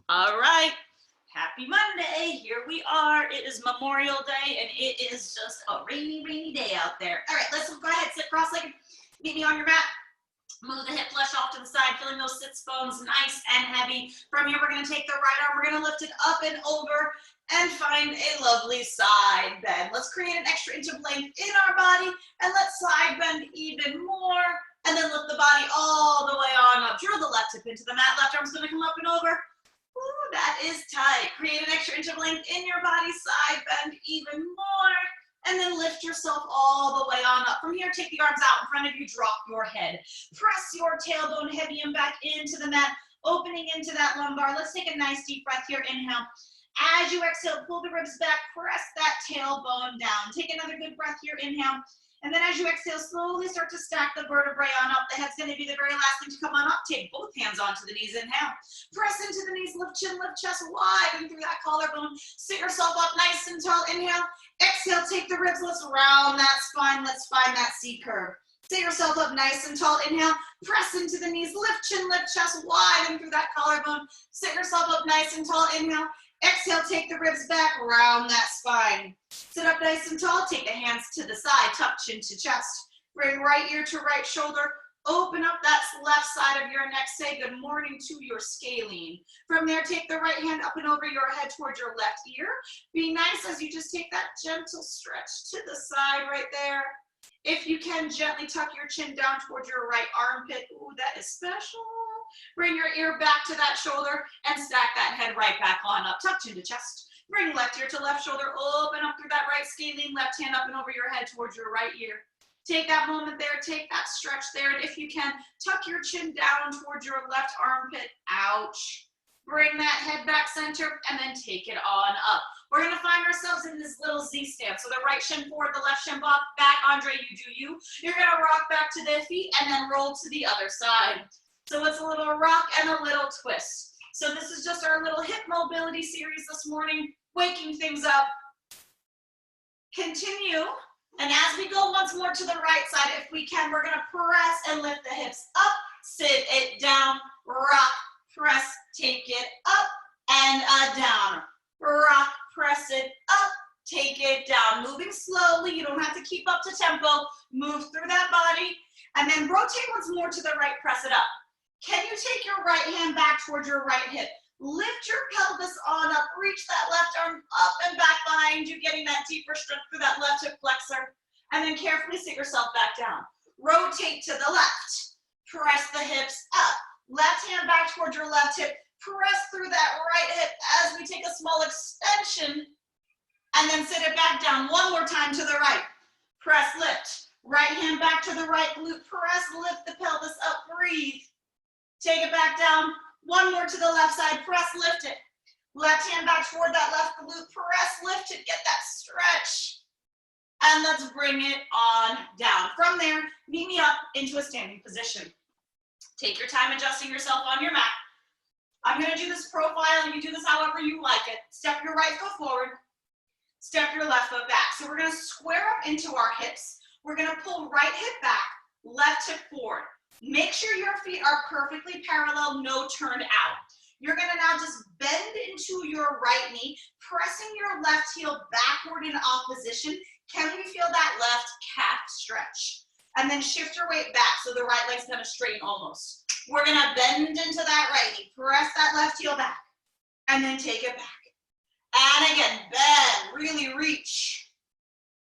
All right. Happy Monday. Here we are. It is Memorial Day, and it is just a rainy day out there. All right, let's go ahead, sit cross-legged. Meet me on your mat. Move the hip flesh off to the side, feeling those sits bones nice and heavy. From here, we're going to take the right arm. We're going to lift it up and over and find a lovely side bend. Let's create an extra inch of length in our body, and let's side bend even more. And then lift the body all the way on up. Drill the left hip into the mat. Left arm's going to come up and over. Ooh, that is tight. Create an extra inch of length in your body. Side bend even more. And then lift yourself all the way on up. From here, take the arms out in front of you. Drop your head. Press your tailbone heavy and back into the mat. Opening into that lumbar. Let's take a nice deep breath here. Inhale. As you exhale, pull the ribs back. Press that tailbone down. Take another good breath here. Inhale. And then as you exhale, slowly start to stack the vertebrae on up. The head's going to be the very last thing to come on up. Take both hands onto the knees. Inhale. Press into the knees. Lift chin, lift chest wide and through that collarbone. Sit yourself up nice and tall. Inhale. Exhale. Take the ribs. Let's round that spine. Let's find that C curve. Sit yourself up nice and tall. Inhale. Press into the knees. Lift chin, lift chest wide and through that collarbone. Sit yourself up nice and tall. Inhale. Exhale, take the ribs back, round that spine. Sit up nice and tall, take the hands to the side, tuck chin to chest. Bring right ear to right shoulder. Open up that left side of your neck. Say good morning to your scalene. From there, take the right hand up and over your head towards your left ear. Be nice as you just take that gentle stretch to the side right there. If you can, gently tuck your chin down towards your right armpit. Ooh, that is special. Bring your ear back to that shoulder and stack that head right back on up. Tuck chin to chest. Bring left ear to left shoulder. Open up through that right scalene. Left hand up and over your head towards your right ear. Take that moment there. Take that stretch there. And if you can, tuck your chin down towards your left armpit. Ouch. Bring that head back center and then take it on up. We're going to find ourselves in this little Z stance. So the right shin forward, the left shin back. Andre, you do you. You're going to rock back to the feet and then roll to the other side. So it's a little rock and a little twist. So this is just our little hip mobility series this morning, waking things up. Continue. And as we go once more to the right side, if we can, we're going to press and lift the hips up, sit it down, rock, press, take it up and down. Rock, press it up, take it down. Moving slowly. You don't have to keep up to tempo. Move through that body. And then rotate once more to the right, press it up. Can you take your right hand back towards your right hip? Lift your pelvis on up, reach that left arm up and back behind you, getting that deeper stretch through that left hip flexor. And then carefully sit yourself back down. Rotate to the left. Press the hips up. Left hand back towards your left hip. Press through that right hip as we take a small extension. And then sit it back down. One more time to the right. Press, lift. Right hand back to the right glute. Press, lift the pelvis up, breathe. Take it back down. One more to the left side. Press, lift it. Left hand back toward that left glute. Press, lift it. Get that stretch. And let's bring it on down. From there, meet me up into a standing position. Take your time adjusting yourself on your mat. I'm going to do this profile, and you do this however you like it. Step your right foot forward. Step your left foot back. So we're going to square up into our hips. We're going to pull right hip back, left hip forward. Make sure your feet are perfectly parallel, no turned out. You're going to now just bend into your right knee, pressing your left heel backward in opposition. Can we feel that left calf stretch? And then shift your weight back so the right leg's going to straighten almost. We're going to bend into that right knee, press that left heel back, and then take it back. And again, bend, really reach.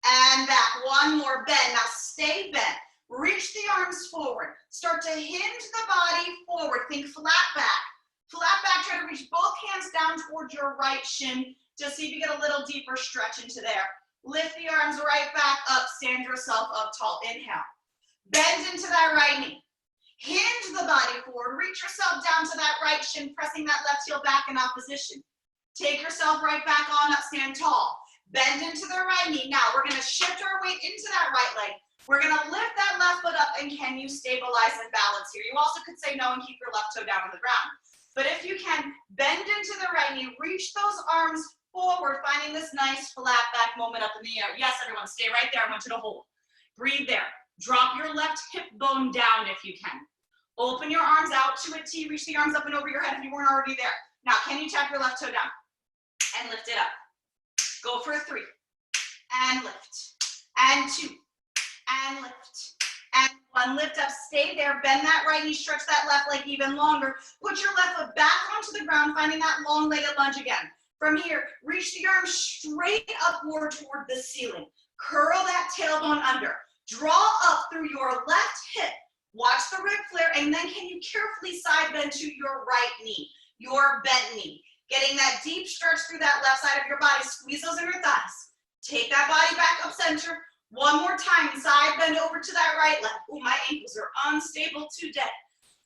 And back, one more bend. Now stay bent. Reach the arms forward. Start to hinge the body forward. Think flat back. Flat back, try to reach both hands down towards your right shin. Just see if you get a little deeper stretch into there. Lift the arms right back up. Stand yourself up tall. Inhale. Bend into that right knee. Hinge the body forward. Reach yourself down to that right shin, pressing that left heel back in opposition. Take yourself right back on up. Stand tall. Bend into the right knee. Now we're going to shift our weight into that right leg. We're going to lift that left foot up, and can you stabilize and balance here? You also could say no and keep your left toe down on the ground. But if you can, bend into the right knee, reach those arms forward, finding this nice flat back moment up in the air. Yes, everyone, stay right there. I want you to hold. Breathe there. Drop your left hip bone down if you can. Open your arms out to a T. Reach the arms up and over your head if you weren't already there. Now, can you tap your left toe down and lift it up? Go for 3, and lift, and 2, and lift, and 1. Lift up, stay there, bend that right knee, stretch that left leg even longer. Put your left foot back onto the ground, finding that long-legged lunge again. From here, reach the arms straight upward toward the ceiling. Curl that tailbone under. Draw up through your left hip. Watch the rib flare, and then can you carefully side bend to your right knee, your bent knee. Getting that deep stretch through that left side of your body. Squeeze those inner thighs. Take that body back up center. One more time, side bend over to that right leg. Oh, my ankles are unstable today.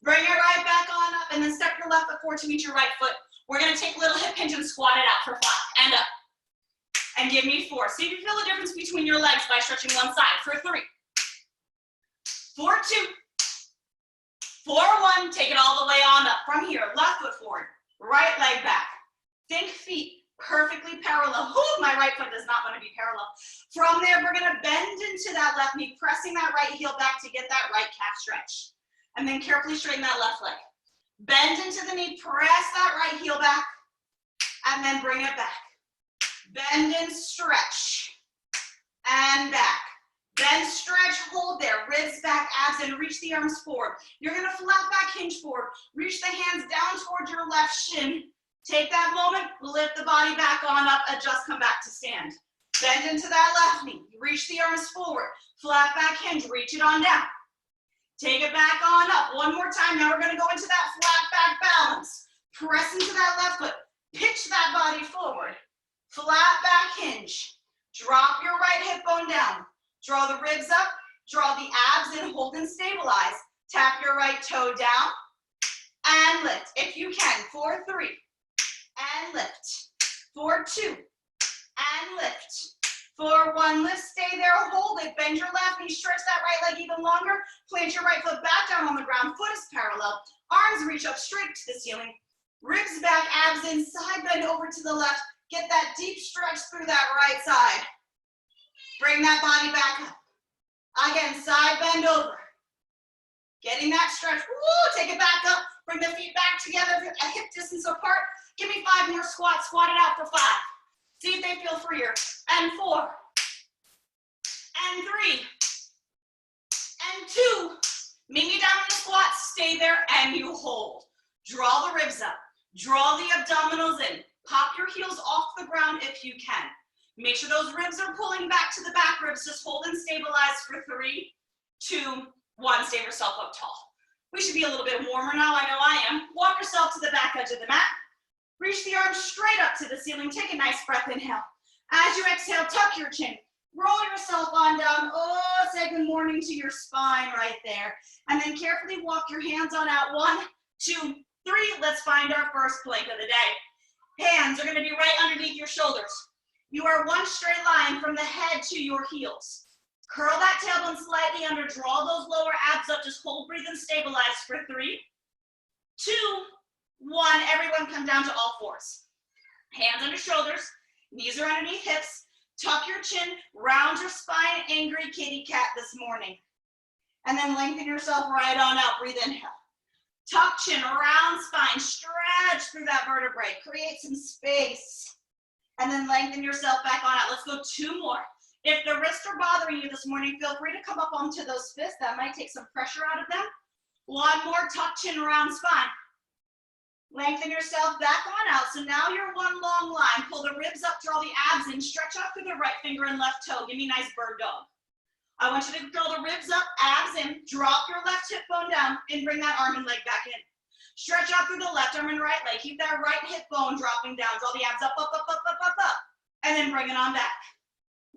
Bring it right back on up, and then step your left foot forward to meet your right foot. We're gonna take a little hip hinge and squat it out for 5, and up. And give me 4. See if you feel the difference between your legs by stretching one side. For 3, for 2, for 1, take it all the way on up. From here, left foot forward, right leg back. Think feet perfectly parallel. Ooh, my right foot does not want to be parallel. From there, we're gonna bend into that left knee, pressing that right heel back to get that right calf stretch. And then carefully straighten that left leg. Bend into the knee, press that right heel back, and then bring it back. Bend and stretch, and back. Bend, stretch, hold there, ribs back, abs in, reach the arms forward. You're gonna flat back hinge forward. Reach the hands down towards your left shin. Take that moment, lift the body back on up, adjust, come back to stand. Bend into that left knee, reach the arms forward, flat back hinge, reach it on down. Take it back on up, one more time. Now we're gonna go into that flat back balance. Press into that left foot, pitch that body forward. Flat back hinge, drop your right hip bone down. Draw the ribs up, draw the abs in, hold and stabilize. Tap your right toe down and lift. If you can, for 3, and lift. For 2, and lift. For 1, lift, stay there, hold it. Bend your left knee, stretch that right leg even longer. Plant your right foot back down on the ground, foot is parallel. Arms reach up straight to the ceiling. Ribs back, abs in, side bend over to the left. Get that deep stretch through that right side. Bring that body back up. Again, side bend over. Getting that stretch. Woo, take it back up. Bring the feet back together, a hip distance apart. Give me 5 more squats. Squat it out for 5. See if they feel freer. And 4. And 3. And 2. Meet me down in the squat. Stay there and you hold. Draw the ribs up. Draw the abdominals in. Pop your heels off the ground if you can. Make sure those ribs are pulling back to the back ribs. Just hold and stabilize for 3, 2, 1. Stand yourself up tall. We should be a little bit warmer now. I know I am. Walk yourself to the back edge of the mat. Reach the arms straight up to the ceiling. Take a nice breath, inhale. As you exhale, tuck your chin. Roll yourself on down. Oh, say good morning to your spine right there. And then carefully walk your hands on out. 1, 2, 3. Let's find our first plank of the day. Hands are going to be right underneath your shoulders. You are one straight line from the head to your heels. Curl that tailbone slightly under. Draw those lower abs up. Just hold, breathe, and stabilize for 3, 2, 1. Everyone come down to all 4s. Hands under shoulders. Knees are underneath hips. Tuck your chin. Round your spine. Angry kitty cat this morning. And then lengthen yourself right on out. Breathe, inhale. Tuck chin, round spine. Stretch through that vertebrae. Create some space. And then lengthen yourself back on out. Let's go 2 more. If the wrists are bothering you this morning, feel free to come up onto those fists. That might take some pressure out of them. 1 more, tuck chin, round spine. Lengthen yourself back on out. So now you're one long line. Pull the ribs up, draw the abs in, stretch out through the right finger and left toe. Give me a nice bird dog. I want you to draw the ribs up, abs in, drop your left hip bone down, and bring that arm and leg back in. Stretch out through the left arm and right leg. Keep that right hip bone dropping down. Draw the abs up, up, up, up, up, up, up. And then bring it on back.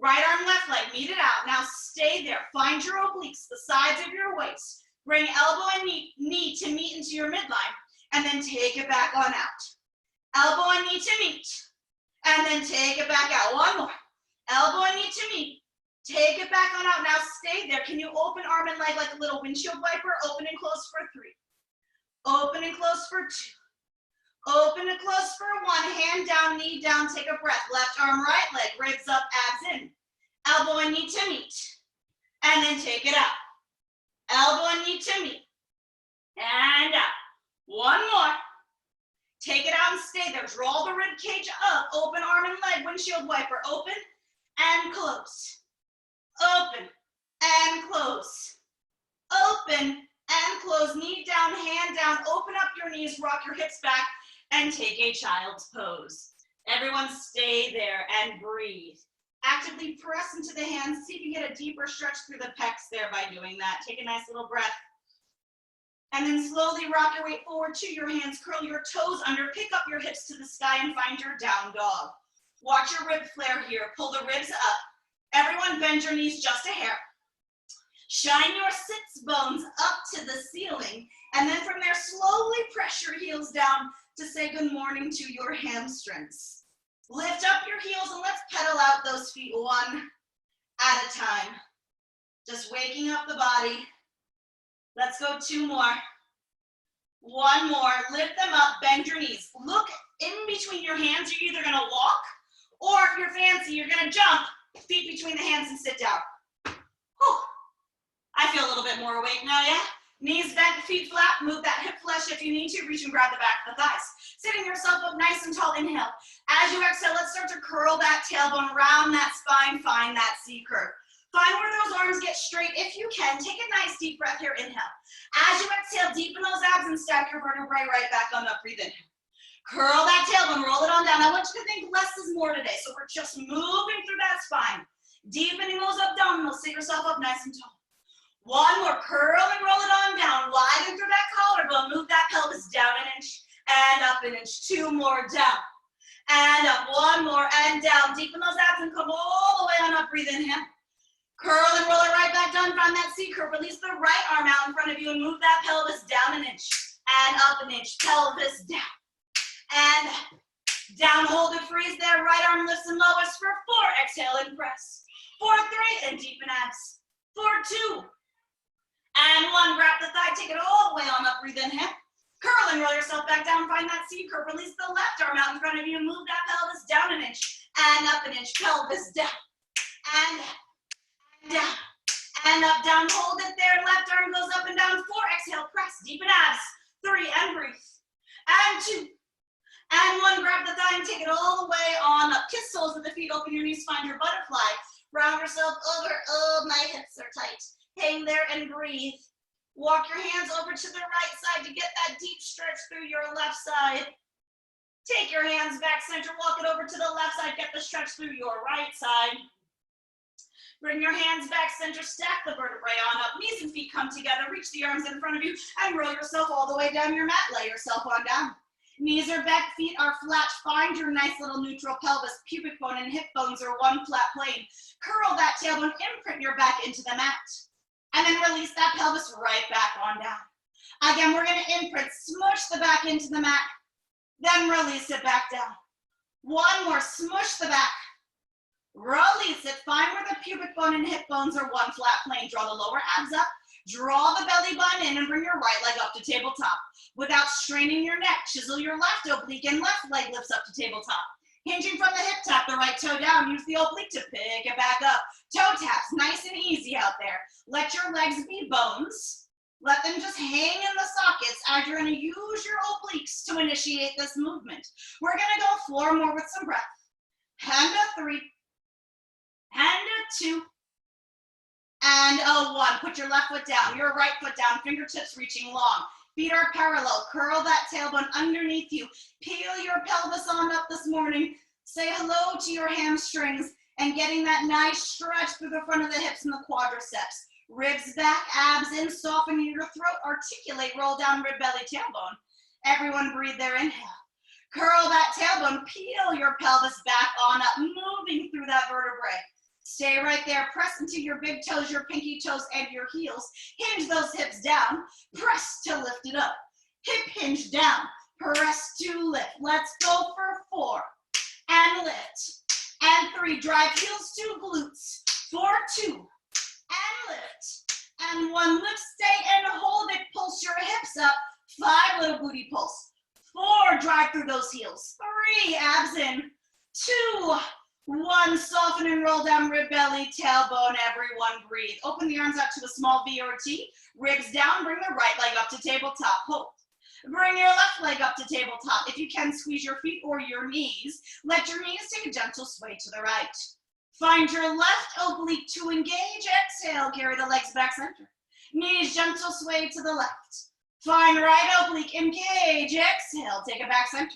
Right arm, left leg, meet it out. Now stay there. Find your obliques, the sides of your waist. Bring elbow and knee to meet into your midline. And then take it back on out. Elbow and knee to meet. And then take it back out. 1 more. Elbow and knee to meet. Take it back on out. Now stay there. Can you open arm and leg like a little windshield wiper? Open and close for 3. Open and close for 2. Open and close for 1. Hand down, knee down. Take a breath. Left arm, right leg. Ribs up, abs in. Elbow and knee to meet. And then take it out. Elbow and knee to meet. And out. 1 more. Take it out and stay stay there. Draw the rib cage up. Open arm and leg, windshield wiper. Open and close. Open and close. Open and close. Knee down, hand down. Open up your knees, rock your hips back, and take a child's pose. Everyone stay there and breathe. Actively press into the hands. See if you get a deeper stretch through the pecs there by doing that. Take a nice little breath. And then slowly rock your weight forward to your hands. Curl your toes under. Pick up your hips to the sky and find your down dog. Watch your rib flare here. Pull the ribs up. Everyone bend your knees just a hair. Shine your sits bones up to the ceiling. And then from there, slowly press your heels down to say good morning to your hamstrings. Lift up your heels and let's pedal out those feet one at a time. Just waking up the body. Let's go 2 more. 1 more. Lift them up, bend your knees. Look in between your hands. You're either gonna walk, or if you're fancy, you're gonna jump, feet between the hands and sit down. Whew. I feel a little bit more awake now, yeah? Knees bent, feet flat, move that hip flesh if you need to. Reach and grab the back of the thighs. Sitting yourself up nice and tall, inhale. As you exhale, let's start to curl that tailbone, round that spine, find that C curve. Find where those arms get straight if you can. Take a nice deep breath here, inhale. As you exhale, deepen those abs and stack your vertebrae right back on up, breathe in. Curl that tailbone, roll it on down. I want you to think less is more today, so we're just moving through that spine. Deepening those abdominals, sit yourself up nice and tall. 1 more, curl and roll it on down. Widen through that collarbone, move that pelvis down an inch and up an inch. 2 more, down and up. 1 more and down. Deepen those abs and come all the way on up, breathe in, inhale. Curl and roll it right back down, find that C curve. Release the right arm out in front of you and move that pelvis down an inch and up an inch. Pelvis down and down. Hold it, freeze there. Right arm lifts and lowers for 4. Exhale and press. 4, 3, and deepen abs. 4, 2, and 1. Grab the thigh, take it all the way on up, breathe in, inhale. Curl and roll yourself back down, find that C curve. Release the left arm out in front of you and move that pelvis down an inch and up an inch. Pelvis down and down and up, down. Hold it there. Left arm goes up and down. 4. Exhale, press. Deepen abs. 3, and breathe. And 2, and 1. Grab the thigh and take it all the way on up. Kiss soles of the feet. Open your knees. Find your butterfly. Round yourself over. Oh, my hips are tight. Hang there and breathe. Walk your hands over to the right side to get that deep stretch through your left side. Take your hands back center. Walk it over to the left side. Get the stretch through your right side. Bring your hands back center, stack the vertebrae on up, knees and feet come together, reach the arms in front of you, and roll yourself all the way down your mat, lay yourself on down. Knees are back, feet are flat, find your nice little neutral pelvis, pubic bone and hip bones are one flat plane. Curl that tailbone, imprint your back into the mat, and then release that pelvis right back on down. Again, we're gonna imprint, smush the back into the mat, then release it back down. 1 more, smush the back. Release it, find where the pubic bone and hip bones are one flat plane. Draw the lower abs up, draw the belly button in and bring your right leg up to tabletop. Without straining your neck, chisel your left oblique and left leg lifts up to tabletop. Hinging from the hip, tap the right toe down, use the oblique to pick it back up. Toe taps, nice and easy out there. Let your legs be bones. Let them just hang in the sockets as you're gonna use your obliques to initiate this movement. We're gonna go 4 more with some breath. And a 3. And a 2, and a 1. Put your left foot down, your right foot down, fingertips reaching long. Feet are parallel. Curl that tailbone underneath you. Peel your pelvis on up this morning. Say hello to your hamstrings and getting that nice stretch through the front of the hips and the quadriceps. Ribs back, abs in, soften your throat, articulate, roll down, rib, belly, tailbone. Everyone breathe there, inhale. Curl that tailbone, peel your pelvis back on up, moving through that vertebrae. Stay right there, press into your big toes, your pinky toes, and your heels. Hinge those hips down, press to lift it up. Hip hinge down, press to lift. Let's go for 4, and lift. And 3, drive heels to glutes. 4, 2, and lift. And 1, lift, stay, and hold it. Pulse your hips up. 5, little booty pulse. 4, drive through those heels. 3, abs in. 2, 1, soften and roll down, rib, belly, tailbone. Everyone breathe. Open the arms out to a small V or a T. Ribs down, bring the right leg up to tabletop. Hold. Bring your left leg up to tabletop. If you can, squeeze your feet or your knees. Let your knees take a gentle sway to the right. Find your left oblique to engage. Exhale, carry the legs back center. Knees gentle sway to the left. Find right oblique, engage. Exhale, take it back center.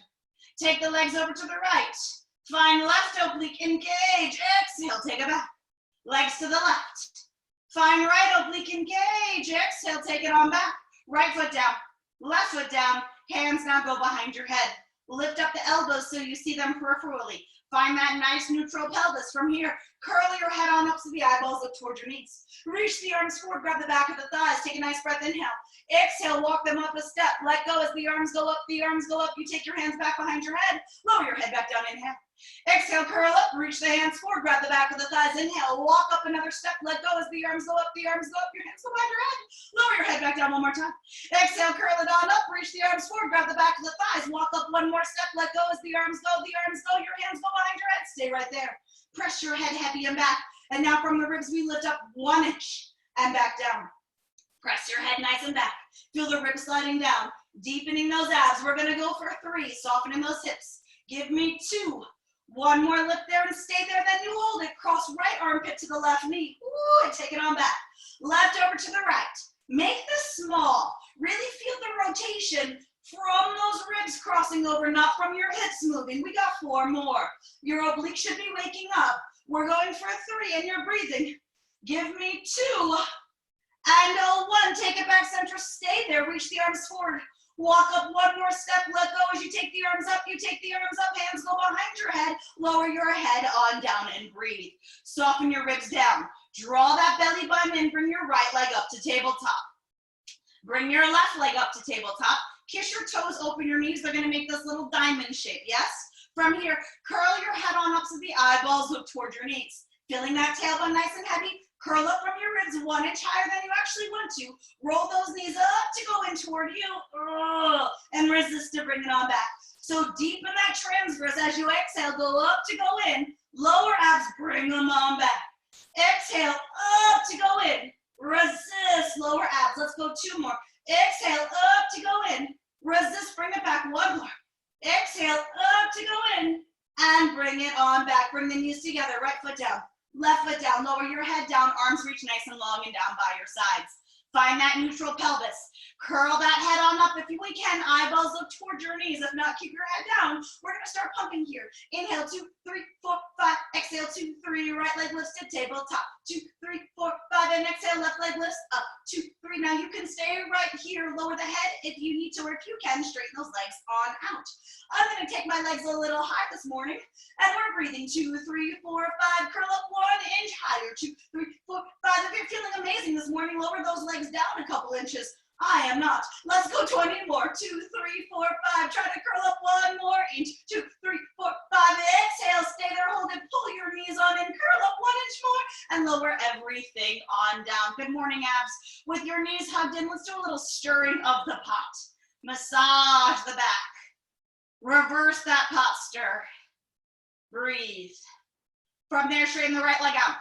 Take the legs over to the right. Find left oblique, engage. Exhale, take it back. Legs to the left. Find right oblique, engage. Exhale, take it on back. Right foot down, left foot down. Hands now go behind your head. Lift up the elbows so you see them peripherally. Find that nice neutral pelvis. From here, curl your head on up so the eyeballs look toward your knees. Reach the arms forward, grab the back of the thighs. Take a nice breath, inhale. Exhale, walk them up a step. Let go as the arms go up, the arms go up. You take your hands back behind your head. Lower your head back down, inhale. Exhale, curl up, reach the hands forward, grab the back of the thighs, inhale, walk up another step, let go as the arms go up, the arms go up, your hands go behind your head, lower your head back down one more time. Exhale, curl it on up, reach the arms forward, grab the back of the thighs, walk up one more step, let go as the arms go, your hands go behind your head, stay right there. Press your head heavy and back, and now from the ribs we lift up 1 inch and back down. Press your head nice and back, feel the ribs sliding down, deepening those abs. We're gonna go for 3, softening those hips. Give me 2. 1 more lift there and stay there, then you hold it. Cross right armpit to the left knee. Ooh, and take it on back. Left over to the right. Make this small. Really feel the rotation from those ribs crossing over, not from your hips moving. We got 4 more. Your oblique should be waking up. We're going for 3 and you're breathing. Give me 2 and 1. Take it back center, stay there. Reach the arms forward. Walk up 1 more step, let go as you take the arms up, hands go behind your head, lower your head on down and breathe. Soften your ribs down. Draw that belly button in, bring your right leg up to tabletop. Bring your left leg up to tabletop. Kiss your toes, open your knees. They're gonna make this little diamond shape, yes? From here, curl your head on up so the eyeballs look toward your knees. Feeling that tailbone nice and heavy, curl up from your ribs 1 inch higher than you actually want to. Roll those knees up to go in toward you. And resist to bring it on back. So deepen that transverse as you exhale, go up to go in. Lower abs, bring them on back. Exhale, up to go in. Resist, lower abs. Let's go 2 more. Exhale, up to go in. Resist, bring it back 1 more. Exhale, up to go in. And bring it on back. Bring the knees together, right foot down. Left foot down, lower your head down, arms reach nice and long and down by your sides. Find that neutral pelvis. Curl that head on up if we can. Eyeballs look toward your knees. If not, keep your head down. We're gonna start pumping here. Inhale, 2, 3, 4, 5. Exhale, 2, 3. Right leg lifts to tabletop. 2, 3, 4, 5. And exhale, left leg lifts up. 2, 3. Now you can stay right here. Lower the head if you need to, or if you can, straighten those legs on out. I'm gonna take my legs a little high this morning, and we're breathing. 2, 3, 4, 5. Curl up 1 inch higher. 2, 3, 4, 5. If you're feeling amazing this morning, lower those legs down a couple inches. I am not. Let's go 20 more. 2, 3, 4, 5. Try to curl up 1 more inch. 2, 3, 4, 5. Exhale, stay there, hold it. Pull your knees on in. Curl up 1 inch more and lower everything on down. Good morning, abs. With your knees hugged in, let's do a little stirring of the pot. Massage the back. Reverse that pot stir. Breathe. From there, straighten the right leg out.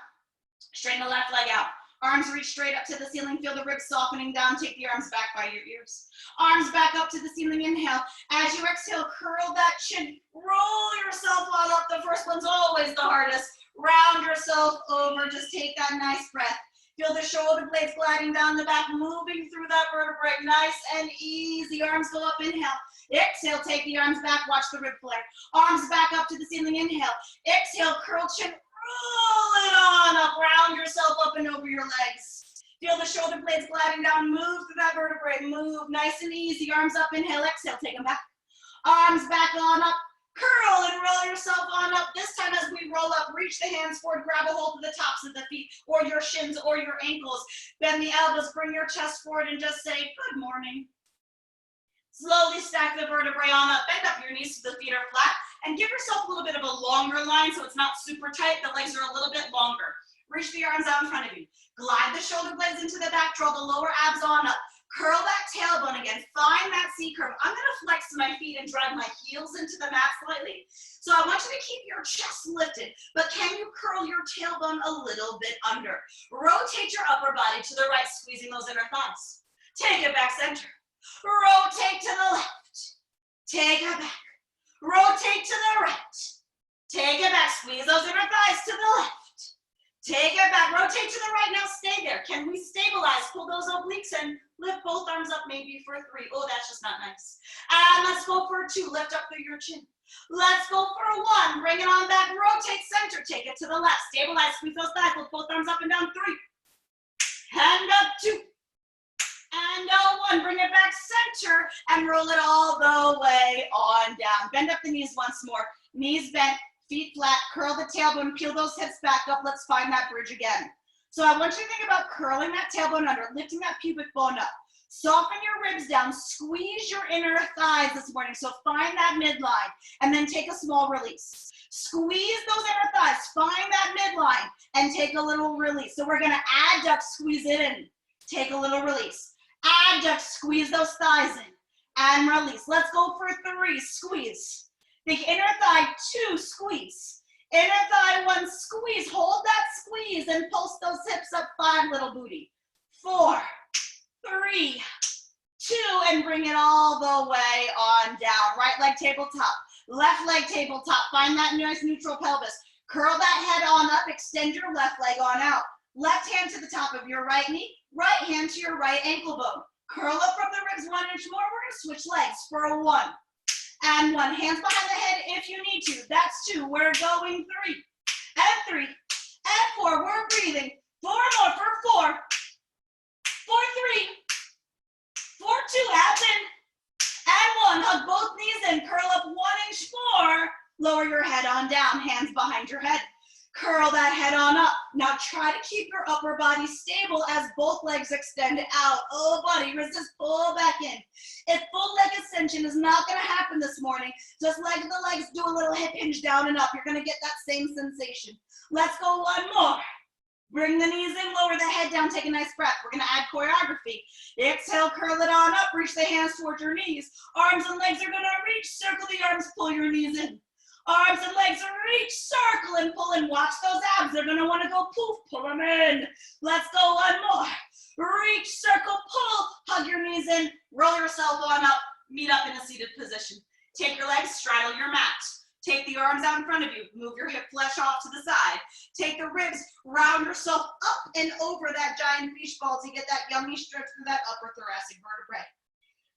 Straighten the left leg out. Arms reach straight up to the ceiling. Feel the ribs softening down. Take the arms back by your ears. Arms back up to the ceiling. Inhale. As you exhale, curl that chin. Roll yourself on up. The first one's always the hardest. Round yourself over. Just take that nice breath. Feel the shoulder blades gliding down the back, moving through that vertebrae. Nice and easy. Arms go up. Inhale. Exhale. Take the arms back. Watch the rib flare. Arms back up to the ceiling. Inhale. Exhale. Curl chin. Roll it on up, round yourself up and over your legs. Feel the shoulder blades gliding down, move through that vertebrae, move, nice and easy, arms up, inhale, exhale, take them back. Arms back on up, curl and roll yourself on up. This time as we roll up, reach the hands forward, grab a hold of the tops of the feet or your shins or your ankles. Bend the elbows, bring your chest forward and just say, good morning. Slowly stack the vertebrae on up, bend up your knees so the feet are flat. And give yourself a little bit of a longer line so it's not super tight. The legs are a little bit longer. Reach the arms out in front of you. Glide the shoulder blades into the back. Draw the lower abs on up. Curl that tailbone again. Find that C curve. I'm going to flex my feet and drive my heels into the mat slightly. So I want you to keep your chest lifted, but can you curl your tailbone a little bit under? Rotate your upper body to the right, squeezing those inner thighs. Take it back center. Rotate to the left. Take it back. Rotate to the right. Take it back. Squeeze those inner thighs to the left. Take it back. Rotate to the right. Now stay there. Can we stabilize? Pull those obliques and lift both arms up maybe for 3. Oh, that's just not nice. And let's go for 2. Lift up through your chin. Let's go for 1. Bring it on back. Rotate center. Take it to the left. Stabilize. Squeeze those thighs. Lift both arms up and down. 3. And up. 2. And down 1, bring it back center and roll it all the way on down. Bend up the knees once more. Knees bent, feet flat, curl the tailbone, peel those hips back up. Let's find that bridge again. So I want you to think about curling that tailbone under, lifting that pubic bone up. Soften your ribs down, squeeze your inner thighs this morning. So find that midline and then take a small release. Squeeze those inner thighs, find that midline and take a little release. So we're gonna adduct, squeeze it in, take a little release. Adduct, squeeze those thighs in, and release. Let's go for 3, squeeze. Think inner thigh, 2, squeeze. Inner thigh, 1, squeeze. Hold that squeeze and pulse those hips up, 5, little booty. 4, 3, 2, and bring it all the way on down. Right leg tabletop, left leg tabletop. Find that nice neutral pelvis. Curl that head on up, extend your left leg on out. Left hand to the top of your right knee, right hand to your right ankle bone. Curl up from the ribs 1 inch more. We're gonna switch legs for a 1 and 1. Hands behind the head if you need to. That's 2. We're going 3 and 3 and 4. We're breathing. 4 more for 4, for 3, for 2. Abs in and 1. Hug both knees in. Curl up 1 inch more. Lower your head on down. Hands behind your head. Curl that head on up. Now try to keep your upper body stable as both legs extend out. Oh, buddy, resist, pull back in. If full leg extension is not gonna happen this morning, just leg the legs, do a little hip hinge down and up. You're gonna get that same sensation. Let's go 1 more. Bring the knees in, lower the head down, take a nice breath. We're gonna add choreography. Exhale, curl it on up, reach the hands towards your knees. Arms and legs are gonna reach, circle the arms, pull your knees in. Arms and legs reach, circle and pull and watch those abs. They're gonna wanna go poof, pull them in. Let's go 1 more. Reach, circle, pull, hug your knees in, roll yourself on up, meet up in a seated position. Take your legs, straddle your mat. Take the arms out in front of you, move your hip flesh off to the side. Take the ribs, round yourself up and over that giant beach ball to get that yummy stretch through that upper thoracic vertebrae.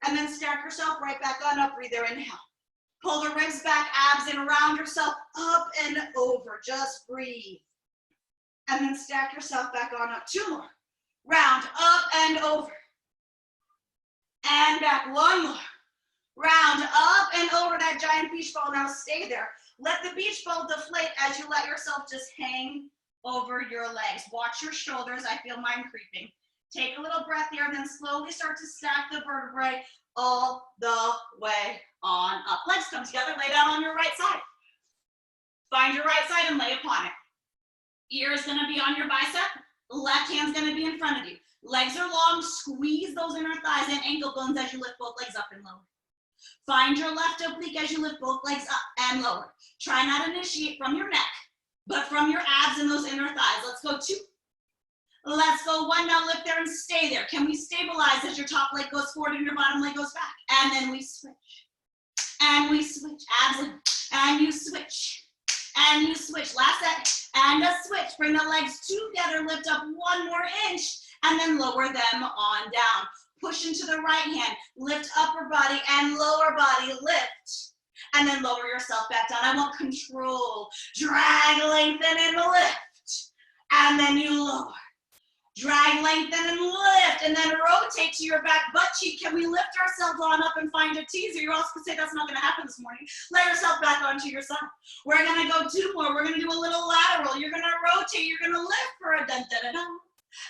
And then stack yourself right back on up, breathe there, inhale. Pull the ribs back, abs in, round yourself up and over, just breathe. And then stack yourself back on up, 2 more. Round up and over. And back, 1 more. Round up and over that giant beach ball, now stay there. Let the beach ball deflate as you let yourself just hang over your legs. Watch your shoulders, I feel mine creeping. Take a little breath here and then slowly start to stack the vertebrae all the way on up. Legs come together, lay down on your right side. Find your right side and lay upon it. Ear is gonna be on your bicep, left hand's gonna be in front of you. Legs are long, squeeze those inner thighs and ankle bones as you lift both legs up and lower. Find your left oblique as you lift both legs up and lower. Try not to initiate from your neck, but from your abs and those inner thighs. Let's go 2. Let's go 1, now lift there and stay there. Can we stabilize as your top leg goes forward and your bottom leg goes back? And then we switch. And we switch, abs in, and you switch. And you switch, last set, and a switch. Bring the legs together, lift up 1 more inch, and then lower them on down. Push into the right hand, lift upper body and lower body, lift. And then lower yourself back down. I want control. Drag, lengthen, and lift. And then you lower. Drag, lengthen, and lift, and then rotate to your back butt cheek. Can we lift ourselves on up and find a teaser? You're also gonna say that's not gonna happen this morning. Lay yourself back onto your side. We're gonna go 2 more. We're gonna do a little lateral. You're gonna rotate, you're gonna lift for a dun-dun-dun-dun.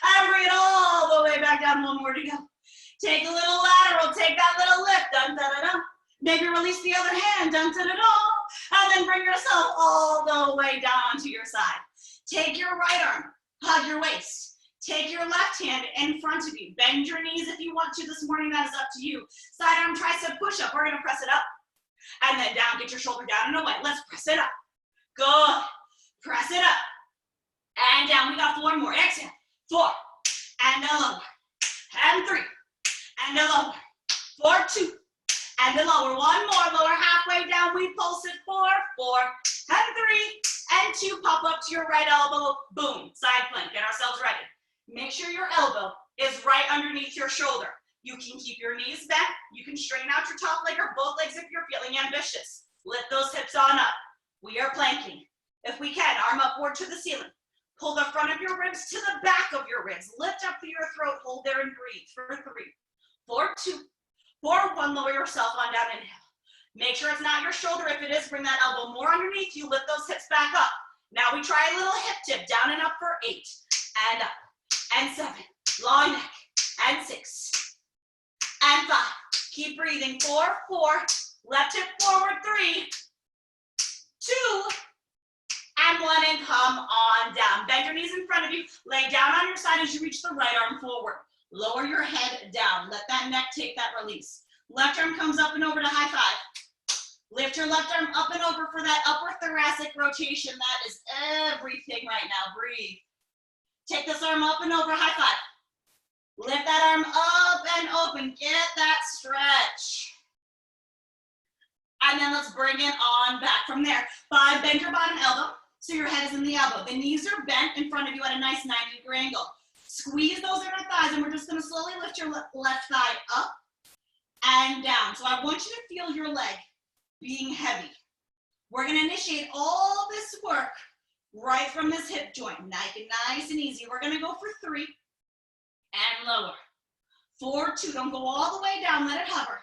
And bring it all the way back down, 1 more to go. Take a little lateral, take that little lift, dun-dun-dun-dun. Maybe release the other hand, dun-dun-dun-dun. And then bring yourself all the way down onto your side. Take your right arm, hug your waist. Take your left hand in front of you. Bend your knees if you want to this morning, that is up to you. Side arm tricep push-up, we're gonna press it up. And then down, get your shoulder down and away. Let's press it up. Good, press it up. And down, we got 4 more. Exhale, 4, and a lower. And 3, and a lower. for 2, and then lower, 1 more, lower halfway down, we pulse it, 4, 4, and 3, and 2, pop up to your right elbow, boom, side plank, get ourselves ready. Make sure your elbow is right underneath your shoulder. You can keep your knees bent, you can straighten out your top leg or both legs if you're feeling ambitious. Lift those hips on up. We are planking. If we can, arm upward to the ceiling. Pull the front of your ribs to the back of your ribs. Lift up through your throat, hold there and breathe for 3, for 2, for 1, lower yourself on down, inhale. Make sure it's not your shoulder. If it is, bring that elbow more underneath you, lift those hips back up. Now we try a little hip tip, down and up for 8, and up, and 7, long neck, and 6, and 5. Keep breathing, 4, 4, left hip forward, 3, 2, and 1, and come on down. Bend your knees in front of you, lay down on your side as you reach the right arm forward. Lower your head down, let that neck take that release. Left arm comes up and over to high five. Lift your left arm up and over for that upper thoracic rotation. That is everything right now, breathe. Take this arm up and over, high five. Lift that arm up and open, get that stretch. And then let's bring it on back from there. 5, bend your bottom elbow so your head is in the elbow. The knees are bent in front of you at a nice 90-degree angle. Squeeze those inner thighs, and we're just gonna slowly lift your left thigh up and down. So I want you to feel your leg being heavy. We're gonna initiate all this work right from this hip joint. Nice and easy. We're gonna go for 3 and lower. 4, 2, don't go all the way down, let it hover.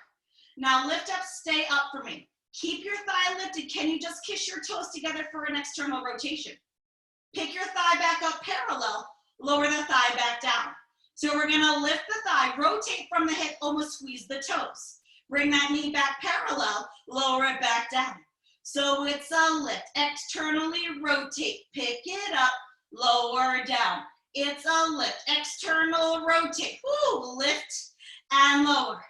Now lift up, stay up for me. Keep your thigh lifted. Can you just kiss your toes together for an external rotation? Pick your thigh back up parallel, lower the thigh back down. So we're gonna lift the thigh, rotate from the hip, almost squeeze the toes. Bring that knee back parallel, lower it back down. So it's a lift, externally rotate, pick it up, lower down. It's a lift, external rotate, woo, lift and lower.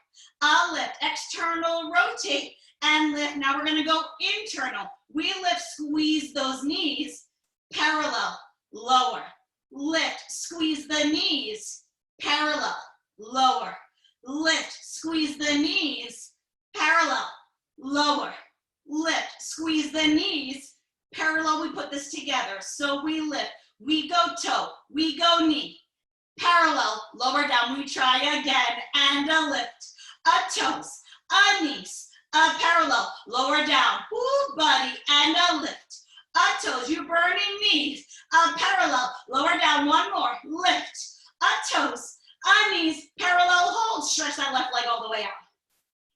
A lift, external rotate and lift. Now we're gonna go internal. We lift, squeeze those knees, parallel, lower. Lift, squeeze the knees, parallel, lower. Lift, squeeze the knees, parallel, lower. Lift, squeeze the knees, parallel. We put this together. So we lift, we go toe, we go knee, parallel, lower down. We try again, and a lift, a toes, a knees, a parallel, lower down. Woo, buddy, and a lift, a toes, you burning knees, a parallel, lower down. 1 more, lift, a toes, a knees, parallel, hold. Stretch that left leg all the way out.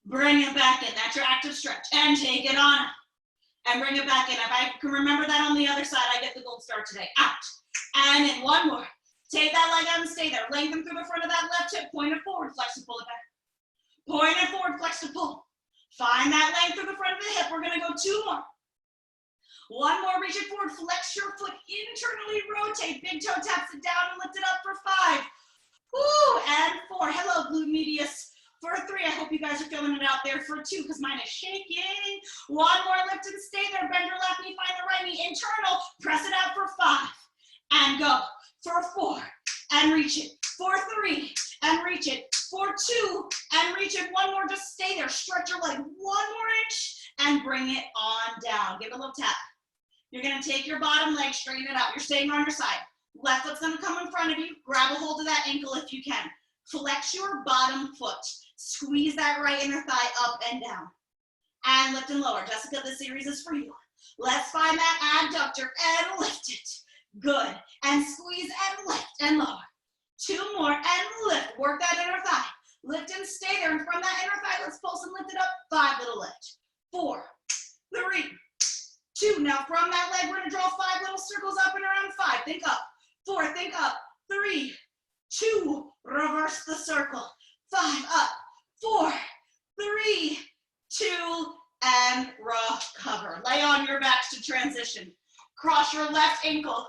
Bring it back in, that's your active stretch, and take it on up. And bring it back in. If I can remember that on the other side, I get the gold star today. Out, and in. 1 more. Take that leg out and stay there. Lengthen through the front of that left hip, point it forward, flex to pull it back. Point it forward, flex to pull. Find that length through the front of the hip. We're gonna go 2 more. 1 more, reach it forward, flex your foot, internally rotate, big toe taps it down and lift it up for 5. Woo, and 4, hello glute medius. For 3, I hope you guys are feeling it out there. For 2, because mine is shaking. 1 more, lift and stay there, bend your left knee, find the right knee, internal, press it out for 5, and go. For 4, and reach it. For 3, and reach it. For 2, and reach it. 1 more, just stay there, stretch your leg 1 more inch, and bring it on down. Give it a little tap. You're gonna take your bottom leg, straighten it out. You're staying on your side. Left foot's gonna come in front of you. Grab a hold of that ankle if you can. Flex your bottom foot. Squeeze that right inner thigh up and down. And lift and lower. Jessica, this series is for you. Let's find that adductor and lift it. Good. And squeeze and lift and lower. 2 more and lift. Work that inner thigh. Lift and stay there. And from that inner thigh, let's pulse and lift it up. 5, little lift. 4, 3, 2. Now from that leg, we're gonna draw 5 little circles up and around. 5, think up. 4, think up. 3, 2, reverse the circle. 5, up. 4, 3, 2, and recover. Lay on your backs to transition. Cross your left ankle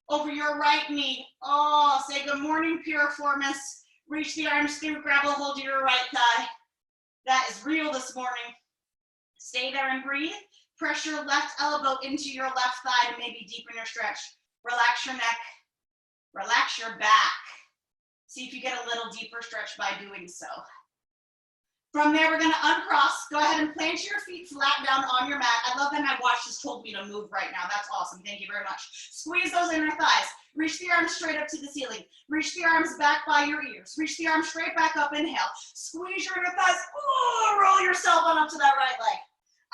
over your right knee. Oh, say good morning, piriformis. Reach the arms through, grab a hold of your right thigh. That is real this morning. Stay there and breathe. Press your left elbow into your left thigh to maybe deepen your stretch. Relax your neck. Relax your back. See if you get a little deeper stretch by doing so. From there, we're gonna uncross. Go ahead and plant your feet flat down on your mat. I love that my watch just told me to move right now. That's awesome, thank you very much. Squeeze those inner thighs. Reach the arms straight up to the ceiling. Reach the arms back by your ears. Reach the arms straight back up, inhale. Squeeze your inner thighs, ooh, roll yourself on up to that right leg.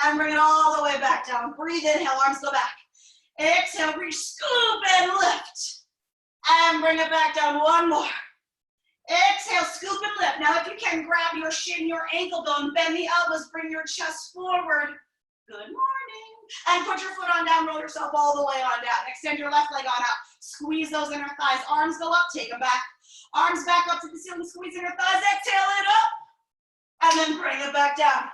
And bring it all the way back down. Breathe, inhale, arms go back. Exhale, reach, scoop and lift. And bring it back down, one more. Exhale, scoop and lift. Now if you can, grab your shin, your ankle bone, bend the elbows, bring your chest forward. Good morning. And put your foot on down, roll yourself all the way on down. Extend your left leg on out. Squeeze those inner thighs. Arms go up, take them back. Arms back up to the ceiling, squeeze inner thighs, exhale it up. And then bring it back down.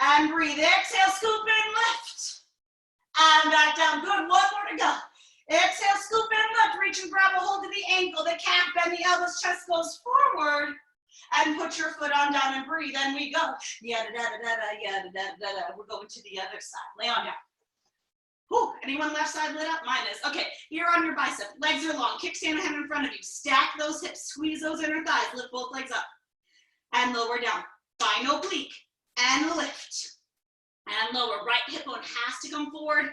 And breathe, exhale, scoop and lift. And back down, good, one more to go. Exhale, scoop and lift, reach and grab a hold of the ankle, the calf, bend the elbows, chest goes forward. And put your foot on down and breathe, and we go. Yada, da, da, da, da, yada, da, da, da. We're going to the other side, lay on down. Whew, anyone left side lit up? Mine is. Okay, here on your bicep, legs are long, kickstand a hand in front of you, stack those hips, squeeze those inner thighs, lift both legs up. And lower down, find oblique, and lift. And lower, right hip bone has to come forward.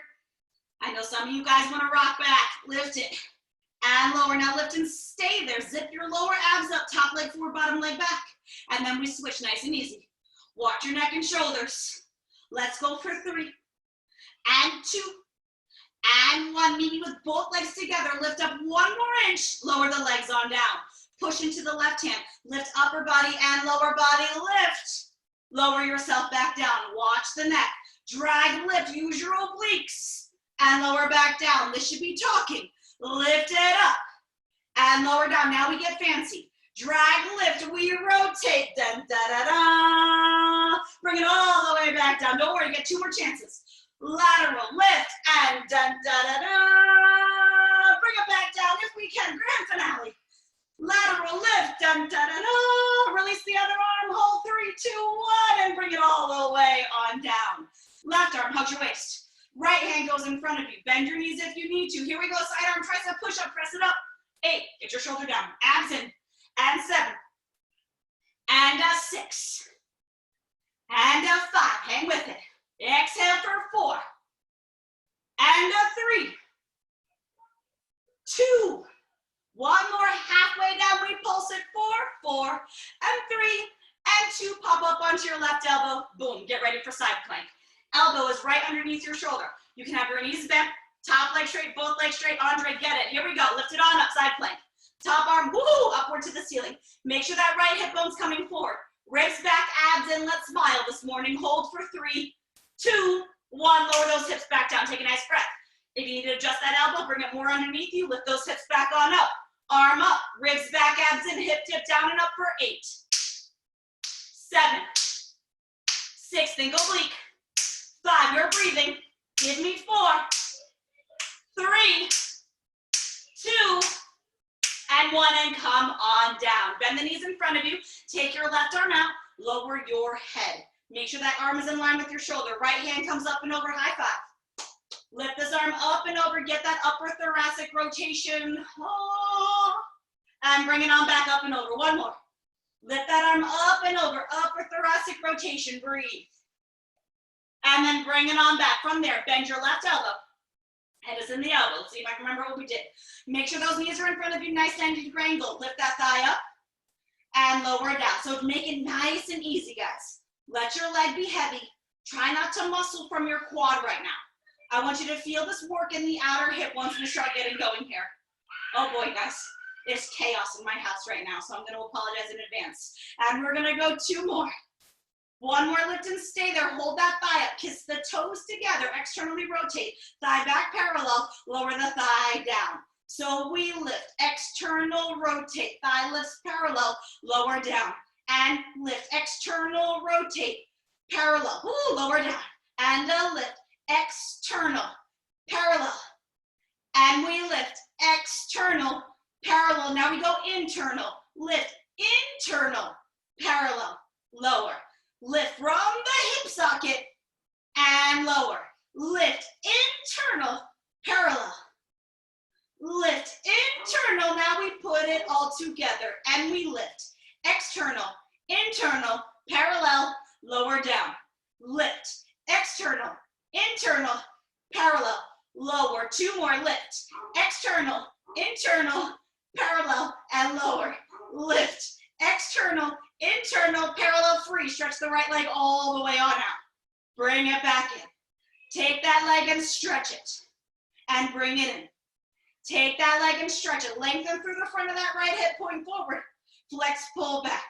I know some of you guys want to rock back, lift it. And lower, now lift and stay there. Zip your lower abs up, top leg forward, bottom leg back. And then we switch, nice and easy. Watch your neck and shoulders. Let's go for 3, and 2, and 1. Maybe with both legs together, lift up 1 more inch, lower the legs on down. Push into the left hand, lift upper body and lower body, lift. Lower yourself back down, watch the neck. Drag, lift, use your obliques. And lower back down, this should be talking. Lift it up, and lower down. Now we get fancy. Drag, lift, we rotate. Dun, da, da, da. Bring it all the way back down. Don't worry, you get 2 more chances. Lateral, lift, and dun, da, da, da. Bring it back down if we can. Grand finale. Lateral, lift, dun, da, da, da. Release the other arm, hold 3, 2, 1, and bring it all the way on down. Left arm, hug your waist. Right hand goes in front of you. Bend your knees if you need to. Here we go, side arm, tricep push-up, press it up. 8, get your shoulder down, abs in. And 7, and 6, and 5, hang with it. Exhale for 4, and 3, 2, 1 more, halfway down, we pulse it, 4, 4, and 3, and 2, pop up onto your left elbow, boom, get ready for side plank. Elbow is right underneath your shoulder. You can have your knees bent, top leg straight, both legs straight. Andre, get it. Here we go. Lift it on up, side plank. Top arm, woo, upward to the ceiling. Make sure that right hip bone's coming forward. Ribs back, abs in. Let's smile this morning. Hold for 3, 2, 1. Lower those hips back down. Take a nice breath. If you need to adjust that elbow, bring it more underneath you. Lift those hips back on up. Arm up, ribs back, abs in. Hip dip down and up for 8, 7, 6. Think oblique. 5, you're breathing. Give me 4, 3, 2, and 1, and come on down. Bend the knees in front of you. Take your left arm out. Lower your head. Make sure that arm is in line with your shoulder. Right hand comes up and over, high 5. Lift this arm up and over. Get that upper thoracic rotation. Oh. And bring it on back up and over. 1 more. Lift that arm up and over. Upper thoracic rotation. Breathe. And then bring it on back. From there, bend your left elbow. Head is in the elbow. Let's see if I can remember what we did. Make sure those knees are in front of you, nice 90-degree angle. Lift that thigh up and lower it down. So make it nice and easy, guys. Let your leg be heavy. Try not to muscle from your quad right now. I want you to feel this work in the outer hip once we start getting going here. Oh boy, guys, it's chaos in my house right now, so I'm going to apologize in advance. And we're going to go 2 more. 1 more, lift and stay there. Hold that thigh up. Kiss the toes together. Externally rotate. Thigh back parallel. Lower the thigh down. So we lift. External rotate. Thigh lifts parallel. Lower down. And lift. External rotate. Parallel. Ooh, lower down. And a lift. External. Parallel. And we lift. External. Parallel. Now we go internal. Lift. Internal. Parallel. Lower. Lift from the hip socket and lower. Lift internal, parallel. Lift internal. Now we put it all together and we lift. External, internal, parallel, lower down. Lift, external, internal, parallel, lower. 2 more, lift, external, internal, parallel, and lower. Lift, external, internal, parallel, free. Stretch the right leg all the way on out. Bring it back in. Take that leg and stretch it. And bring it in. Take that leg and stretch it. Lengthen through the front of that right hip, point forward. Flex, pull back.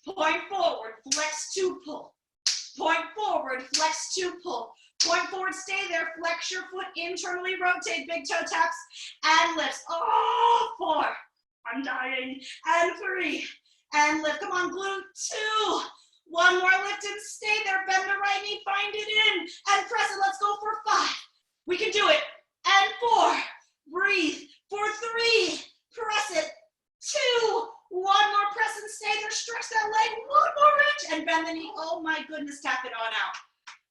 Point forward, flex to pull. Point forward, flex to pull. Point forward, stay there. Flex your foot internally, rotate, big toe taps, and lifts. Oh, 4. I'm dying. And 3. And lift. Come on, glute. 2. 1 more lift and stay there. Bend the right knee, find it in, and press it. Let's go for 5. We can do it. And 4. Breathe. For 3. Press it. 2. 1 more press and stay there. Stretch that leg. 1 more inch and bend the knee. Oh my goodness, tap it on out.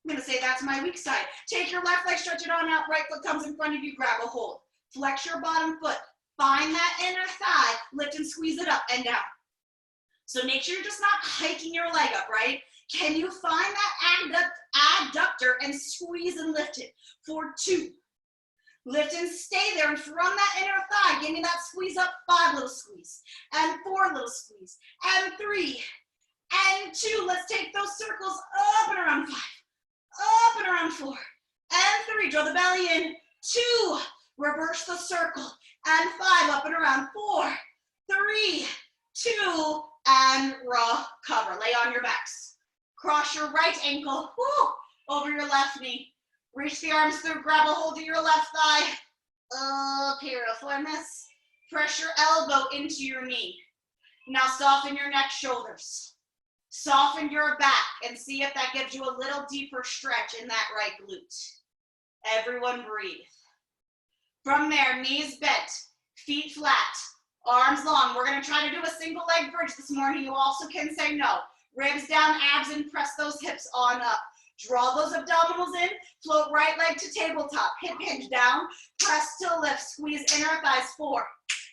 I'm gonna say that's my weak side. Take your left leg, stretch it on out. Right foot comes in front of you, grab a hold. Flex your bottom foot. Find that inner thigh. Lift and squeeze it up and down. So make sure you're just not hiking your leg up, right? Can you find that adductor and squeeze and lift it? For 2. Lift and stay there, and from that inner thigh, give me that squeeze up. 5 little squeeze, and 4 little squeeze, and 3, and 2. Let's take those circles up and around. 5, up and around. 4, and 3. Draw the belly in. 2, reverse the circle, and 5, up and around. 4, 3, 2, and recover. Lay on your backs. Cross your right ankle over your left knee. Reach the arms through, grab a hold of your left thigh. Up here, firmness. Press your elbow into your knee. Now soften your neck, shoulders. Soften your back and see if that gives you a little deeper stretch in that right glute. Everyone breathe. From there, knees bent, feet flat, arms long. We're gonna try to do a single leg bridge this morning. You also can say no. Ribs down, abs in, press those hips on up. Draw those abdominals in, float right leg to tabletop, hip hinge down, press to lift, squeeze inner thighs. 4,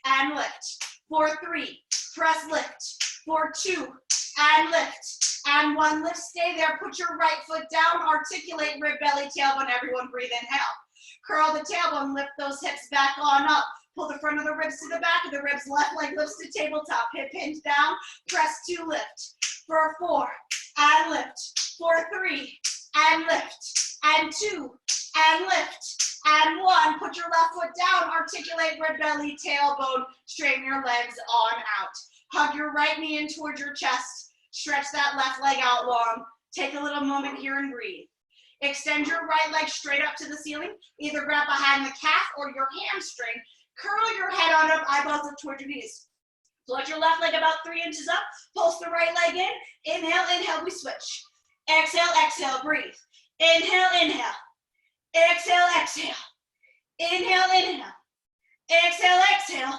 and lift. For 3, press lift. For 2, and lift. And 1, lift, stay there, put your right foot down, articulate rib, belly, tailbone. Everyone breathe, inhale. Curl the tailbone, lift those hips back on up. Pull the front of the ribs to the back of the ribs, left leg lifts to tabletop, hip hinge down, press to lift. For 4, and lift. For 3, and lift, and 2, and lift, and 1. Put your left foot down, articulate rib, belly, tailbone, straighten your legs on out. Hug your right knee in towards your chest, stretch that left leg out long. Take a little moment here and breathe. Extend your right leg straight up to the ceiling, either grab behind the calf or your hamstring. Curl your head on up, eyeballs up towards your knees. Float your left leg about 3 inches up, pulse the right leg in. Inhale, inhale, we switch. Exhale, exhale, breathe. Inhale, inhale. Exhale, exhale. Inhale, inhale. Exhale, exhale.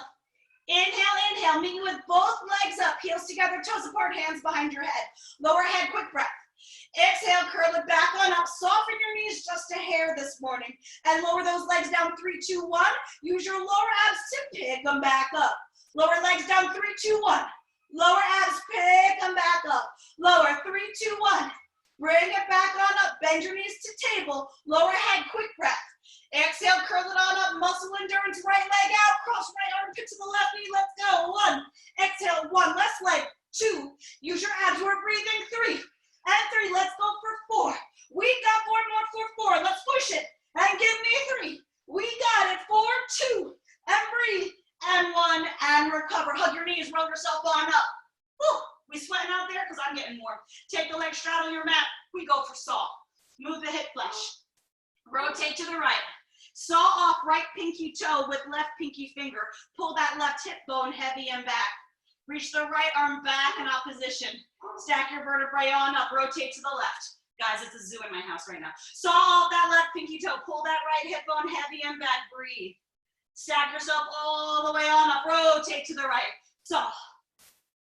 Inhale, inhale. Meet you with both legs up, heels together, toes apart, hands behind your head. Lower head, quick breath. Exhale, curl it back on up. Soften your knees just a hair this morning. And lower those legs down. 3, 2, 1. Use your lower abs to pick them back up. Lower legs down. 3, 2, 1. Lower abs, pick them back up. Lower. 3, 2, 1. Bring it back on up. Bend your knees to table. Lower head, quick breath. Exhale, curl it on up. Muscle endurance, right leg out. Cross right armpit to the left knee. Let's go. 1. Exhale, 1. Left leg. 2. Use your abs. We're breathing. 3. And 3. Let's go for 4. We got 4 more for 4. Let's push it. And give me 3. We got it. 4, 2. And breathe. And 1. And recover. Hug your knees. Roll yourself on up. Whew. We sweating out there? Because I'm getting warm. Take the leg, straddle your mat. We go for saw. Move the hip flesh. Rotate to the right. Saw off right pinky toe with left pinky finger. Pull that left hip bone heavy and back. Reach the right arm back in opposition. Stack your vertebrae on up. Rotate to the left. Guys, it's a zoo in my house right now. Saw off that left pinky toe. Pull that right hip bone heavy and back. Breathe. Stack yourself all the way on up. Rotate to the right. Saw.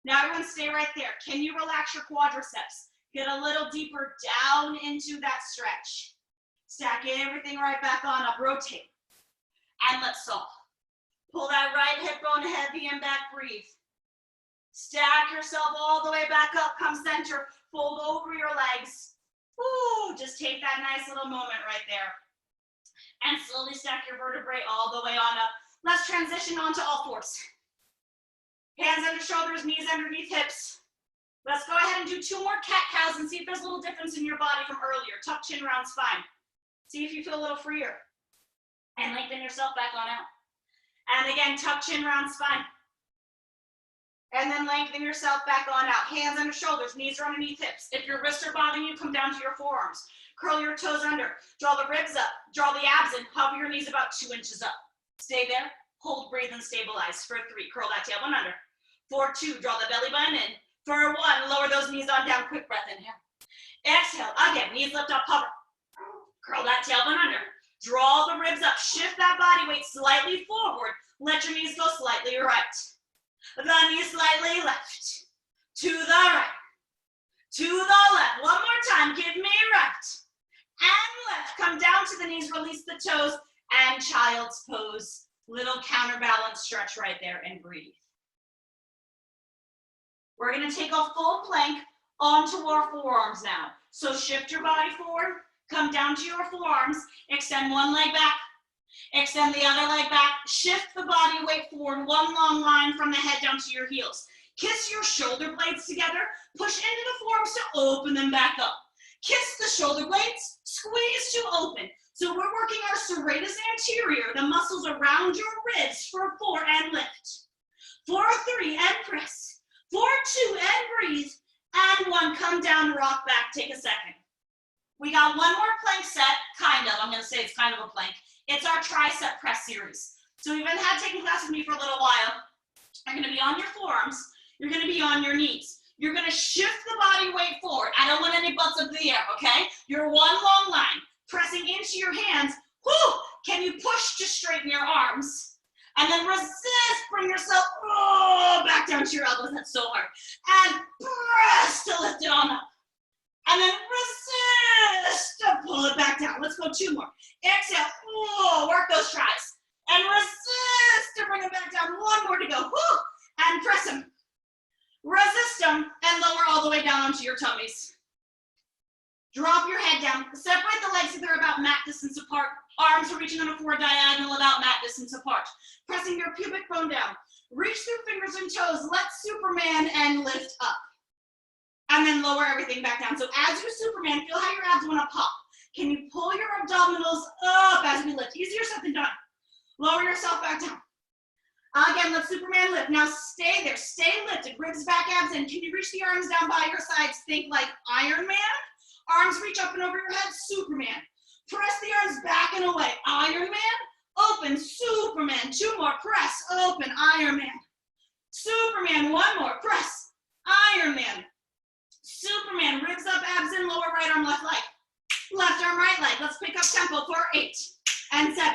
Now everyone stay right there. Can you relax your quadriceps? Get a little deeper down into that stretch. Stack everything right back on up. Rotate. And let's saw. Pull that right hip bone heavy and back. Breathe. Stack yourself all the way back up. Come center. Fold over your legs. Ooh, just take that nice little moment right there. And slowly stack your vertebrae all the way on up. Let's transition onto all fours. Hands under shoulders, knees underneath hips. Let's go ahead and do 2 more cat-cows and see if there's a little difference in your body from earlier. Tuck chin, round spine. See if you feel a little freer. And lengthen yourself back on out. And again, tuck chin, round spine. And then lengthen yourself back on out. Hands under shoulders, knees are underneath hips. If your wrists are bothering you, come down to your forearms. Curl your toes under. Draw the ribs up. Draw the abs in. Hover your knees about 2 inches up. Stay there. Hold, breathe, and stabilize. For 3, curl that tailbone under. For 2, draw the belly button in. For 1, lower those knees on down. Quick breath, inhale. Exhale, again, knees lift up, hover. Curl that tailbone under. Draw the ribs up. Shift that body weight slightly forward. Let your knees go slightly right. The knees slightly left. To the right. To the left. One more time. Give me right. And left. Come down to the knees. Release the toes. And child's pose. Little counterbalance stretch right there and breathe. We're going to take a full plank onto our forearms now. So shift your body forward. Come down to your forearms. Extend one leg back. Extend the other leg back. Shift the body weight forward. One long line from the head down to your heels. Kiss your shoulder blades together. Push into the forearms to open them back up. Kiss the shoulder blades. Squeeze to open. So we're working our serratus anterior, the muscles around your ribs for 4 and lift. For 3 and press. For 2 and breathe. And 1, come down, rock back, take a second. We got one more plank set, kind of. I'm going to say it's kind of a plank. It's our tricep press series. So you've been taking class with me for a little while. You're going to be on your forearms. You're going to be on your knees. You're going to shift the body weight forward. I don't want any butts up in the air, okay? You're one long line, pressing into your hands. Whoo! Can you push to straighten your arms? And then resist, bring yourself back down to your elbows. That's so hard. And press to lift it on up. And then resist to pull it back down. Let's go 2 more. Exhale, work those tries. And resist to bring it back down. 1 more to go. And press them. Resist them and lower all the way down onto your tummies. Drop your head down. Separate the legs so they're about mat distance apart. Arms are reaching on a 4 diagonal about mat distance apart. Pressing your pubic bone down. Reach through fingers and toes. Let Superman and lift up. And then lower everything back down. So as you Superman, feel how your abs want to pop. Can you pull your abdominals up as we lift? Easier said than done. Lower yourself back down. Again, let Superman lift. Now stay there. Stay lifted. Ribs back, abs in. Can you reach the arms down by your sides? Think like Iron Man. Arms reach up and over your head. Superman. Press the arms back and away. Iron Man. Open. Superman. 2 more. Press. Open. Iron Man. Superman. 1 more. Press. Iron Man. Superman, ribs up, abs in, lower right arm, left leg. Left arm, right leg. Let's pick up tempo for 8 and 7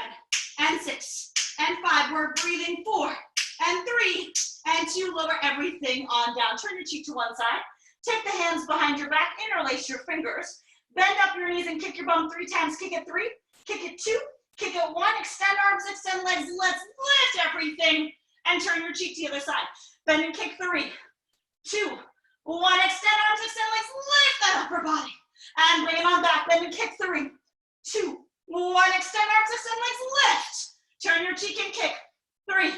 and 6 and 5. We're breathing 4 and 3 and 2. Lower everything on down. Turn your cheek to one side. Take the hands behind your back. Interlace your fingers. Bend up your knees and kick your bum 3 times. Kick it 3. Kick it 2. Kick it 1. Extend arms, extend legs. Let's lift everything and turn your cheek to the other side. Bend and kick 3, 2, 1, extend arms, extend legs, lift that upper body. And bring it on back, bend and kick 3, 2, 1, extend arms, extend legs, lift. Turn your cheek and kick, 3,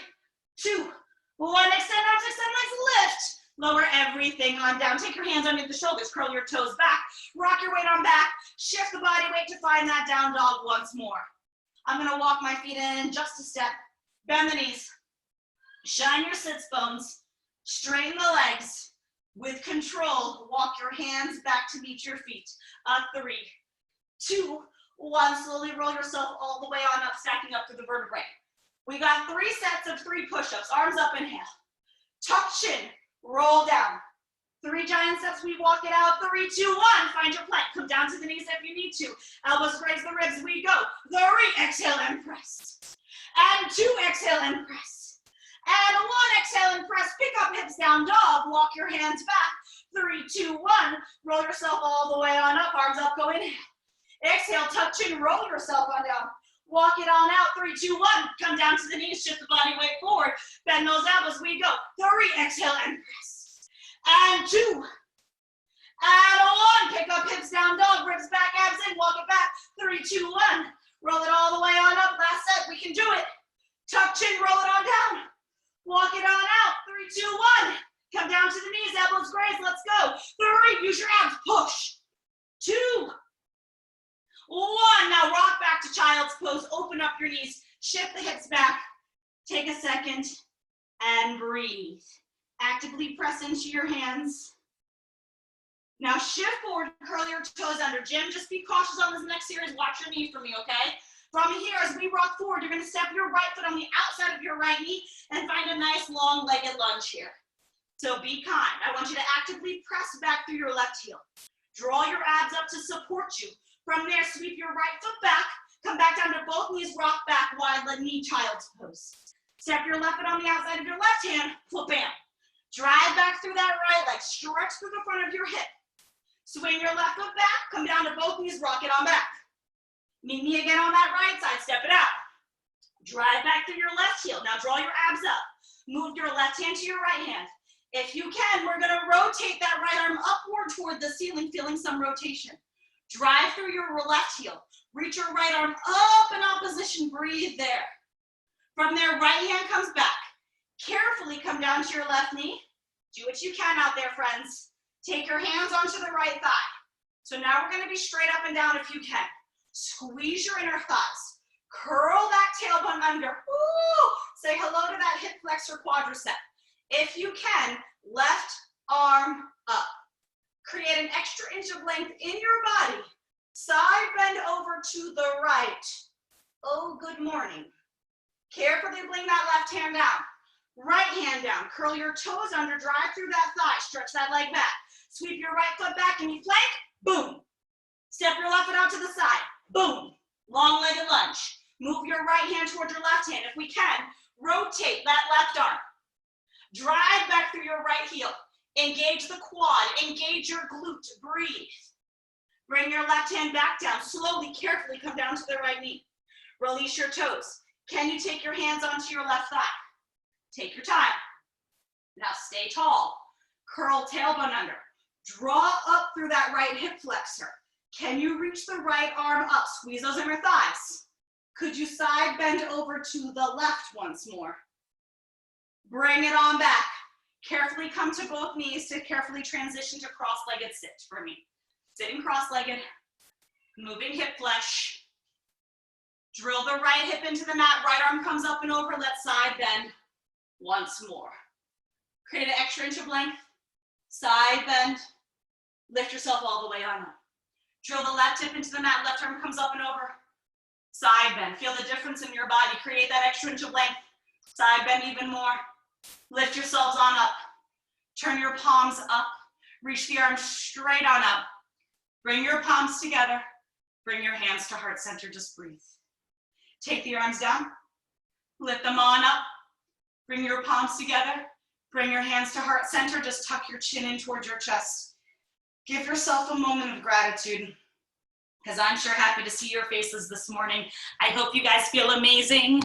2, 1, extend arms, extend legs, lift. Lower everything on down. Take your hands under the shoulders, curl your toes back, rock your weight on back, shift the body weight to find that down dog once more. I'm gonna walk my feet in just a step, bend the knees, shine your sits bones, straighten the legs. With control, walk your hands back to meet your feet. 3, 2, 1. Slowly roll yourself all the way on up, stacking up through the vertebrae. We got 3 sets of 3 push-ups. Arms up, inhale. Tuck chin, roll down. 3 giant steps, we walk it out. 3, 2, 1. Find your plank. Come down to the knees if you need to. Elbows raise the ribs, we go. 3, exhale and press. And 2, exhale and press. And 1, exhale and press, pick up hips down dog, walk your hands back, 3, 2, 1, roll yourself all the way on up, arms up, go inhale. Exhale, tuck chin, roll yourself on down. Walk it on out. 3, 2, 1. Come down to the knees, shift the body weight forward. Bend those elbows, we go. 3, exhale and press. And 2. And 1, pick up hips down dog, ribs back, abs in, walk it back. 3, 2, 1. Roll it all the way on up. Last set, we can do it. Tuck chin, roll it on down. Walk it on out. 3, 2, 1. Come down to the knees, elbows graze, let's go. 3, use your abs, push. 2, 1. Now rock back to child's pose. Open up your knees, shift the hips back. Take a second and breathe. Actively press into your hands. Now shift forward, curl your toes under. Jim, just be cautious on this next series. Watch your knee for me, okay? From here, as we rock forward, you're gonna step your right foot on the outside of your right knee and find a nice long-legged lunge here. So be kind. I want you to actively press back through your left heel. Draw your abs up to support you. From there, sweep your right foot back, come back down to both knees, rock back, wide knee, child's pose. Step your left foot on the outside of your left hand, flip bam. Drive back through that right leg, stretch through the front of your hip. Swing your left foot back, come down to both knees, rock it on back. Meet me again on that right side, step it out. Drive back through your left heel. Now draw your abs up. Move your left hand to your right hand. If you can, we're gonna rotate that right arm upward toward the ceiling, feeling some rotation. Drive through your left heel. Reach your right arm up in opposition, breathe there. From there, right hand comes back. Carefully come down to your left knee. Do what you can out there, friends. Take your hands onto the right thigh. So now we're gonna be straight up and down if you can. Squeeze your inner thighs. Curl that tailbone under. Woo! Say hello to that hip flexor quadricep. If you can, left arm up. Create an extra inch of length in your body. Side bend over to the right. Oh, good morning. Carefully bring that left hand down. Right hand down. Curl your toes under. Drive through that thigh. Stretch that leg back. Sweep your right foot back and you plank. Boom. Step your left foot out to the side. Boom. Long-legged lunge. Move your right hand towards your left hand. If we can, rotate that left arm. Drive back through your right heel. Engage the quad. Engage your glute. Breathe. Bring your left hand back down. Slowly, carefully come down to the right knee. Release your toes. Can you take your hands onto your left thigh? Take your time. Now stay tall. Curl tailbone under. Draw up through that right hip flexor. Can you reach the right arm up? Squeeze those inner thighs. Could you side bend over to the left once more? Bring it on back. Carefully come to both knees to carefully transition to cross-legged sit for me. Sitting cross-legged, moving hip flex. Drill the right hip into the mat. Right arm comes up and over. Let's side bend once more. Create an extra inch of length. Side bend. Lift yourself all the way on up. Drill the left hip into the mat. Left arm comes up and over. Side bend. Feel the difference in your body. Create that extra inch of length. Side bend even more. Lift yourselves on up. Turn your palms up. Reach the arms straight on up. Bring your palms together. Bring your hands to heart center. Just breathe. Take the arms down. Lift them on up. Bring your palms together. Bring your hands to heart center. Just tuck your chin in towards your chest. Give yourself a moment of gratitude, because I'm sure happy to see your faces this morning. I hope you guys feel amazing.